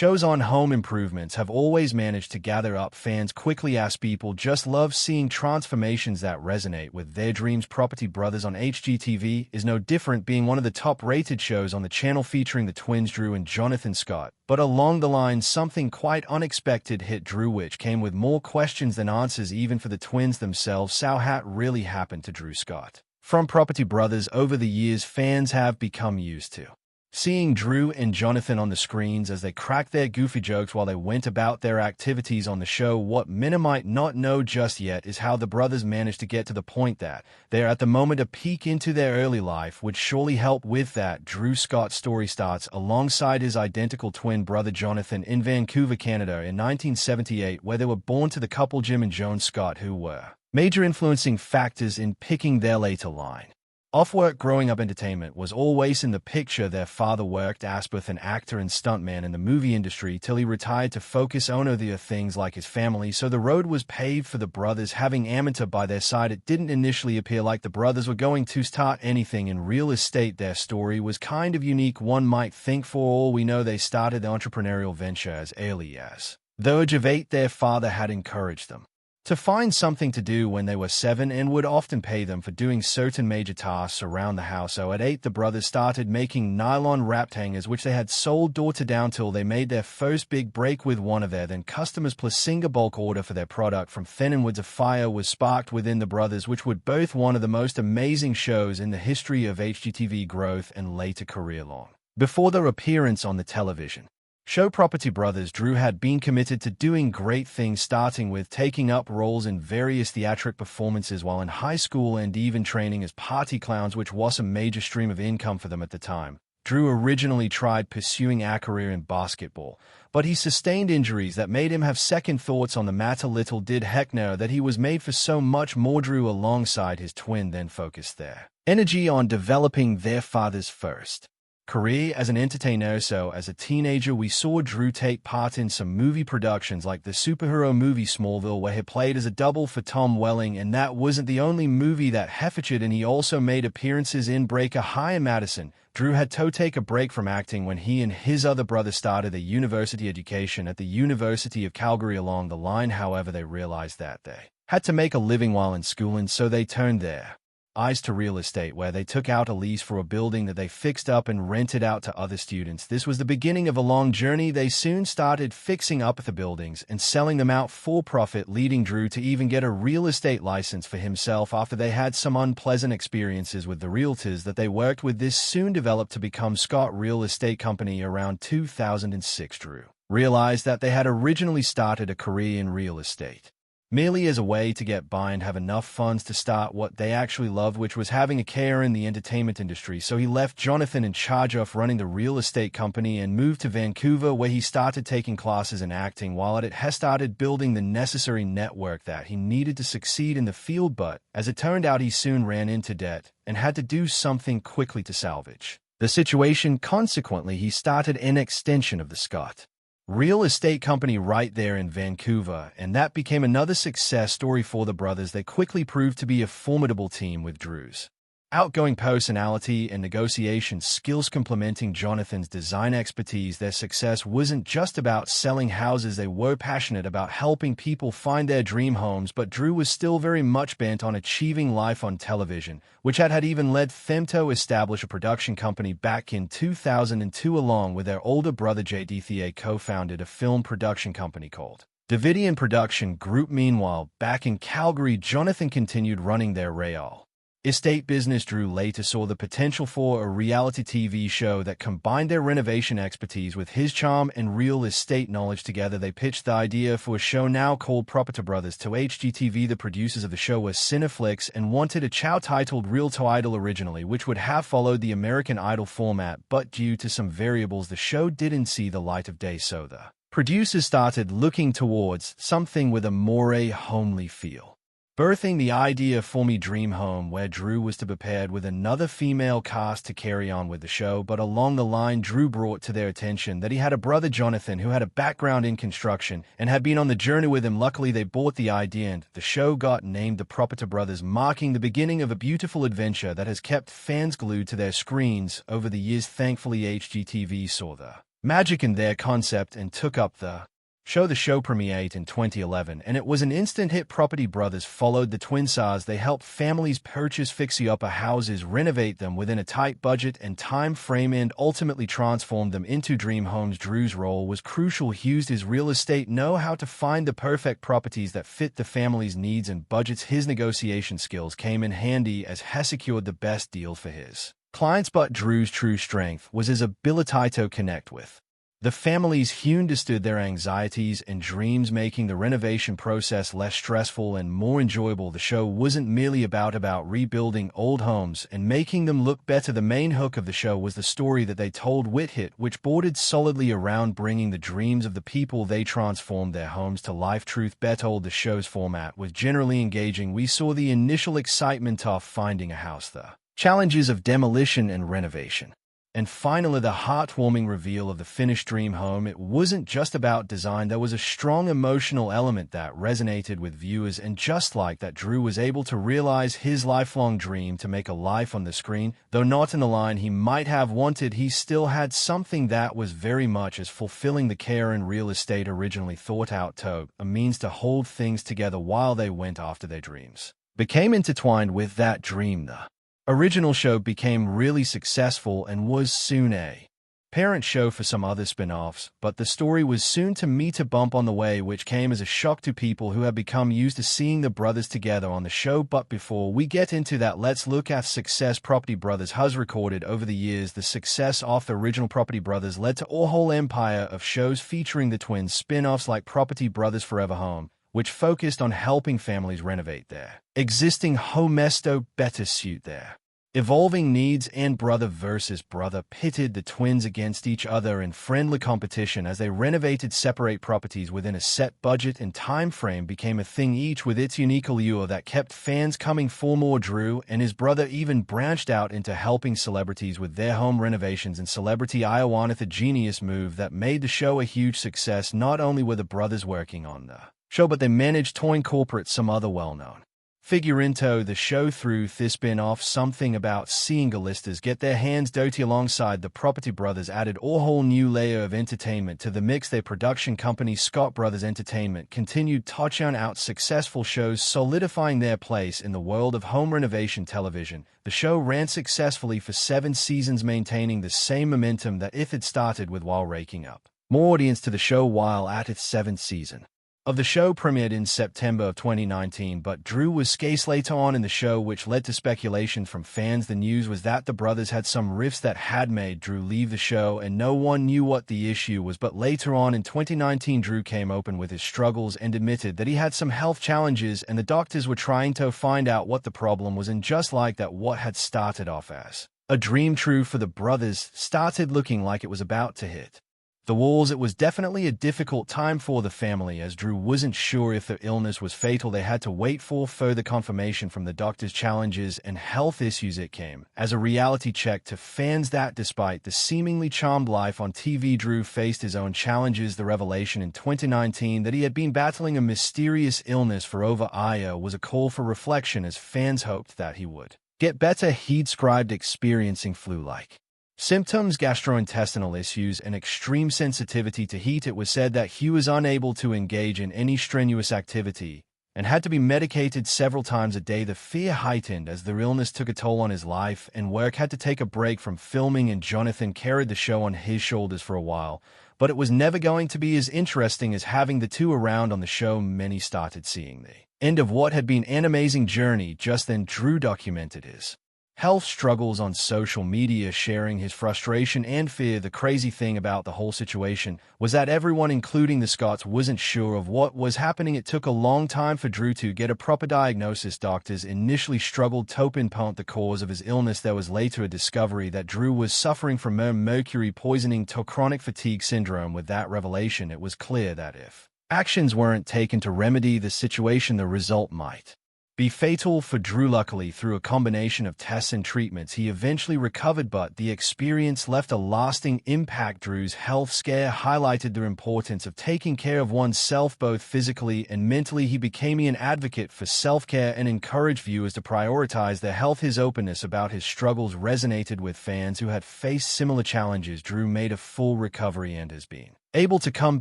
Shows on home improvements have always managed to gather up fans quickly as people just love seeing transformations that resonate with their dreams. Property Brothers on HGTV is no different, being one of the top-rated shows on the channel featuring the twins Drew and Jonathan Scott. But along the line, something quite unexpected hit Drew, which came with more questions than answers even for the twins themselves. So what really happened to Drew Scott? From Property Brothers, over the years, fans have become used to seeing Drew and Jonathan on the screens as they cracked their goofy jokes while they went about their activities on the show. What many might not know just yet is how the brothers managed to get to the point that they're at the moment. A peek into their early life would surely help with that. Drew Scott's story starts alongside his identical twin brother Jonathan in Vancouver, Canada in 1978, where they were born to the couple Jim and Joan Scott, who were major influencing factors in picking their later line. Off-work growing up, entertainment was always in the picture. Their father worked as both an actor and stuntman in the movie industry till he retired to focus on other things like his family, so the road was paved for the brothers. Having amateur by their side, it didn't initially appear like the brothers were going to start anything in real estate. Their story was kind of unique, one might think. For all we know, they started the entrepreneurial venture as early as the age of 8. Their father had encouraged them to find something to do when they were 7 and would often pay them for doing certain major tasks around the house. So at 8, the brothers started making nylon wrapped hangers, which they had sold door to door till they made their first big break with one of their then customers placing a bulk order for their product from Thenonwoods. A fire was sparked within the brothers, which would both one of the most amazing shows in the history of HGTV growth and later career. Long before their appearance on the television show Property Brothers, Drew had been committed to doing great things, starting with taking up roles in various theatric performances while in high school and even training as party clowns, which was a major stream of income for them at the time. Drew originally tried pursuing a career in basketball, but he sustained injuries that made him have second thoughts on the matter. Little did Heck know that he was made for so much more. Drew, alongside his twin, then focused their energy on developing their father's first career as an entertainer. So as a teenager, we saw Drew take part in some movie productions like the superhero movie Smallville, where he played as a double for Tom Welling, and that wasn't the only movie that he featured in. He also made appearances in Breaker High and Madison. Drew had to take a break from acting when he and his other brother started a university education at the University of Calgary. Along the line, however, they realized that they had to make a living while in school, and so they turned their eyes to real estate, where they took out a lease for a building that they fixed up and rented out to other students. This was the beginning of a long journey. They soon started fixing up the buildings and selling them out for profit, leading Drew to even get a real estate license for himself after they had some unpleasant experiences with the realtors that they worked with. This soon developed to become Scott Real Estate Company. Around 2006, Drew realized that they had originally started a career in real estate merely as a way to get by and have enough funds to start what they actually loved, which was having a career in the entertainment industry. So he left Jonathan in charge of running the real estate company and moved to Vancouver, where he started taking classes in acting. While at it, he started building the necessary network that he needed to succeed in the field, but as it turned out, he soon ran into debt and had to do something quickly to salvage the situation. Consequently, he started an extension of the Scott Real Estate Company right there in Vancouver, and that became another success story for the brothers. They quickly proved to be a formidable team, with Drew's outgoing personality and negotiation skills complementing Jonathan's design expertise. Their success wasn't just about selling houses. They were passionate about helping people find their dream homes, but Drew was still very much bent on achieving life on television, which had even led them to establish a production company back in 2002. Along with their older brother JD, they co-founded a film production company called Davidian Production Group. Meanwhile, back in Calgary, Jonathan continued running their real estate business. Drew later saw the potential for a reality TV show that combined their renovation expertise with his charm and real estate knowledge. Together, they pitched the idea for a show now called Property Brothers to HGTV. The producers of the show were Cineflix and wanted a show titled Real to Idol originally, which would have followed the American Idol format, but due to some variables, the show didn't see the light of day, so the producers started looking towards something with a more homely feel, birthing the idea for Me Dream Home, where Drew was to be paired with another female cast to carry on with the show. But along the line, Drew brought to their attention that he had a brother Jonathan who had a background in construction and had been on the journey with him. Luckily, they bought the idea and the show got named The Property Brothers, marking the beginning of a beautiful adventure that has kept fans glued to their screens over the years. Thankfully, HGTV saw the magic in their concept and took up the show. The show premiered in 2011, and it was an instant hit. Property Brothers followed the twin stars. They helped families purchase fixie-upper houses, renovate them within a tight budget and time frame, and ultimately transformed them into dream homes. Drew's role was crucial. He used his real estate know-how to find the perfect properties that fit the family's needs and budgets. His negotiation skills came in handy as he secured the best deal for his clients, but Drew's true strength was his ability to connect with the families. He understood their anxieties and dreams, making the renovation process less stressful and more enjoyable. The show wasn't merely about rebuilding old homes and making them look better. The main hook of the show was the story that they told, which bordered solidly around bringing the dreams of the people they transformed their homes to life. Truth be told, the show's format was generally engaging. We saw the initial excitement of finding a house, the challenges of demolition and renovation, and finally, the heartwarming reveal of the finished dream home. It wasn't just about design. There was a strong emotional element that resonated with viewers, and just like that, Drew was able to realize his lifelong dream to make a life on the screen. Though not in the line he might have wanted, he still had something that was very much as fulfilling. The care and real estate originally thought out to a means to hold things together while they went after their dreams became intertwined with that dream. The original show became really successful and was soon a parent show for some other spin-offs, but the story was soon to meet a bump on the way, which came as a shock to people who had become used to seeing the brothers together on the show. But before we get into that, let's look at success Property Brothers has recorded over the years. The success of the original Property Brothers led to a whole empire of shows featuring the twins, spin-offs like Property Brothers Forever Home, which focused on helping families renovate their existing homes to better suit their evolving needs, and Brother versus Brother pitted the twins against each other in friendly competition as they renovated separate properties within a set budget and time frame. Became a thing, each with its unique allure that kept fans coming for more. Drew and his brother even branched out into helping celebrities with their home renovations and celebrity Iowanith, a genius move that made the show a huge success. Not only were the brothers working on the show, but they managed to incorporate some other well-known figure into the show through this spin-off. Something about seeing A-listers get their hands dirty alongside the Property Brothers added a whole new layer of entertainment to the mix. Their production company, Scott Brothers Entertainment, continued to churn out successful shows, solidifying their place in the world of home renovation television. The show ran successfully for 7 seasons, maintaining the same momentum that it had started with while raking up more audience to the show. While at its 7th season of the show premiered in September of 2019, but Drew was scarce later on in the show, which led to speculation from fans. The news was that the brothers had some rifts that had made Drew leave the show, and no one knew what the issue was. But later on in 2019, Drew came open with his struggles and admitted that he had some health challenges, and the doctors were trying to find out what the problem was. And just like that, what had started off as a dream true for the brothers started looking like it was about to hit the walls. It was definitely a difficult time for the family, as Drew wasn't sure if the illness was fatal. They had to wait for further confirmation from the doctor's challenges and health issues. It came as a reality check to fans that despite the seemingly charmed life on TV, Drew faced his own challenges. The revelation in 2019 that he had been battling a mysterious illness for over a year was a call for reflection, as fans hoped that he would get better. He described experiencing flu-like symptoms, gastrointestinal issues, and extreme sensitivity to heat. It was said that he was unable to engage in any strenuous activity and had to be medicated several times a day. The fear heightened as the illness took a toll on his life, and work had to take a break from filming, and Jonathan carried the show on his shoulders for a while. But it was never going to be as interesting as having the two around on the show. Many started seeing the end of what had been an amazing journey. Just then, Drew documented his health struggles on social media, sharing his frustration and fear. The crazy thing about the whole situation was that everyone, including the Scotts, wasn't sure of what was happening. It took a long time for Drew to get a proper diagnosis. Doctors initially struggled to pinpoint the cause of his illness. There was later a discovery that Drew was suffering from mercury poisoning to chronic fatigue syndrome. With that revelation, it was clear that if actions weren't taken to remedy the situation, the result might be fatal for Drew. Luckily, through a combination of tests and treatments, he eventually recovered, but the experience left a lasting impact. Drew's health scare highlighted the importance of taking care of oneself both physically and mentally. He became an advocate for self-care and encouraged viewers to prioritize their health. His openness about his struggles resonated with fans who had faced similar challenges. Drew made a full recovery and has been able to come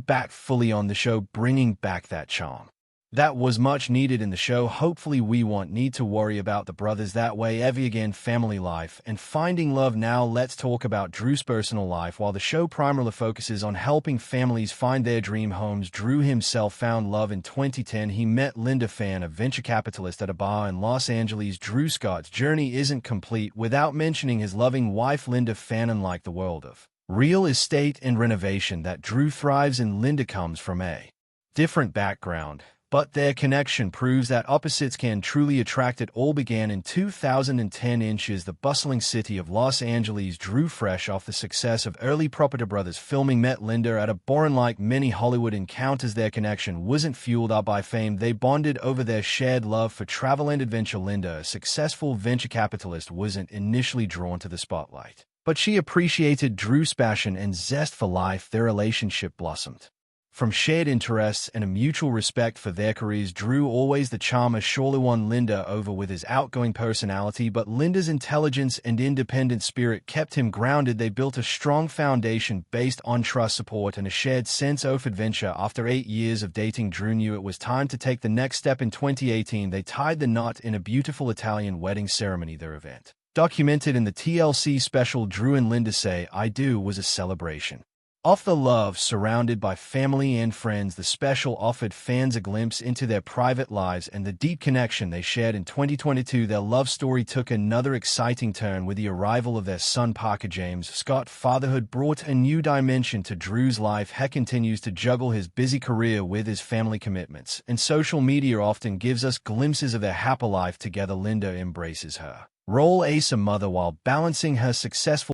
back fully on the show, bringing back that charm that was much needed in the show. Hopefully we won't need to worry about the brothers that way ever again. Family life and finding love. Now let's talk about Drew's personal life. While the show primarily focuses on helping families find their dream homes, Drew himself found love in 2010. He met Linda Fan, a venture capitalist, at a bar in Los Angeles. Drew Scott's journey isn't complete without mentioning his loving wife Linda Fan. Unlike the world of real estate and renovation that Drew thrives in, Linda comes from a different background, but their connection proves that opposites can truly attract. It all began in 2010 in the bustling city of Los Angeles. Drew, fresh off the success of early Property Brothers filming, met Linda at a bar. Like many Hollywood encounters, their connection wasn't fueled up by fame. They bonded over their shared love for travel and adventure. Linda, a successful venture capitalist, wasn't initially drawn to the spotlight, but she appreciated Drew's passion and zest for life. Their relationship blossomed from shared interests and a mutual respect for their careers. Drew, always the charmer, surely won Linda over with his outgoing personality, but Linda's intelligence and independent spirit kept him grounded. They built a strong foundation based on trust, support, and a shared sense of adventure. After 8 years of dating, Drew knew it was time to take the next step. In 2018, they tied the knot in a beautiful Italian wedding ceremony. Their event, documented in the TLC special Drew and Linda Say I Do, was a celebration of the love. Surrounded by family and friends, the special offered fans a glimpse into their private lives and the deep connection they shared. In 2022, their love story took another exciting turn with the arrival of their son Parker James Scott. Fatherhood brought a new dimension to Drew's life. He continues to juggle his busy career with his family commitments, and social media often gives us glimpses of their happy life together. Linda embraces her role as a mother while balancing her successful